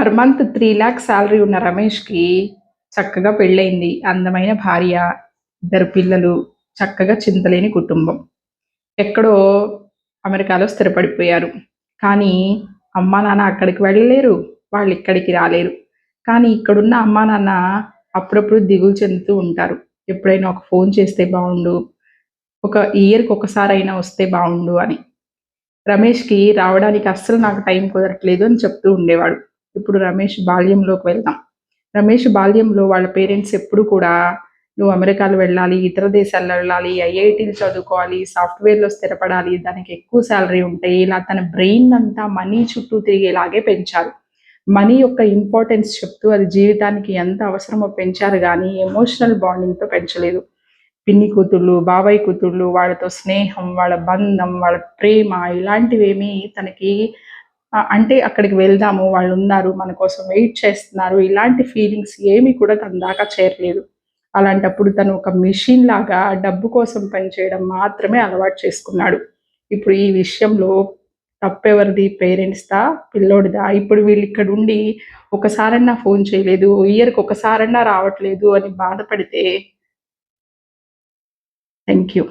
Per month 3,00,000 salary ఉన్న రమేష్‌కి చక్కగా పెళ్ళయింది. అందమైన భార్య, ఇద్దరు పిల్లలు, చక్కగా చింతలేని కుటుంబం. ఎక్కడో అమెరికాలో స్థిరపడిపోయారు. కానీ అమ్మా, నాన్న అక్కడికి వెళ్ళలేరు. వాళ్ళిక్కడికి రాలేరు. కానీ ఇక్కడున్న అమ్మా, నాన్న అప్పుడప్పుడు దిగులు చెందుతూ ఉంటారు. ఎప్పుడైనా ఒక ఫోను చేస్తే బావుండు. ఒక ఇయర్‌కి ఒకసారైనా వస్తే బావుండు అని. రమేష్‌కి రావడానికి అస్సలు నాకు టైం కుదరట్లేదు అని చెప్తూ ఉండేవాడు. ఇప్పుడు రమేష్ బాల్యంలోకి వెళ్దాం. రమేష్ బాల్యంలో వాళ్ళ పేరెంట్స్ ఎప్పుడు కూడా "నువ్వు అమెరికాలో వెళ్ళాలి, ఇతర దేశాల్లో వెళ్ళాలి, ఐఐటీలు చదువుకోవాలి, సాఫ్ట్‌వేర్‌లో స్థిరపడాలి, దానికి ఎక్కువ సాలరీ ఉంటాయి." ఇలా తన బ్రెయిన్ అంతా మనీ చుట్టూ తిరిగేలాగే పెంచారు. మనీ యొక్క ఇంపార్టెన్స్ చెప్తూ అది జీవితానికి ఎంత అవసరమో పెంచారు గానీ, ఎమోషనల్ బాండింగ్‌తో పెంచలేదు. పిన్ని కూతుళ్ళు, బాబాయ్ కూతుళ్ళు, వాళ్ళతో స్నేహం, వాళ్ళ బంధం, వాళ్ళ ప్రేమ ఇలాంటివేమీ తనకి అంటే అక్కడికి వెళ్దాము, వాళ్ళున్నారు, మన కోసం వెయిట్ చేస్తున్నారు, ఇలాంటి ఫీలింగ్స్ ఏమి కూడా తన దాకా చేరలేదు. అలాంటప్పుడు తను ఒక మెషిన్ లాగా డబ్బు కోసం పనిచేయడం మాత్రమే అలవాటు చేసుకున్నాడు. ఇప్పుడు ఈ విషయంలో తప్పెవరిది? పేరెంట్స్‌దా? పిల్లోడిదా? ఇప్పుడు వీళ్ళిక్కడుండి ఒకసారన్నా ఫోను చేయలేదు, ఇయర్‌కి ఒకసారన్నా రావట్లేదు అని బాధపడితే థాంక్ యూ.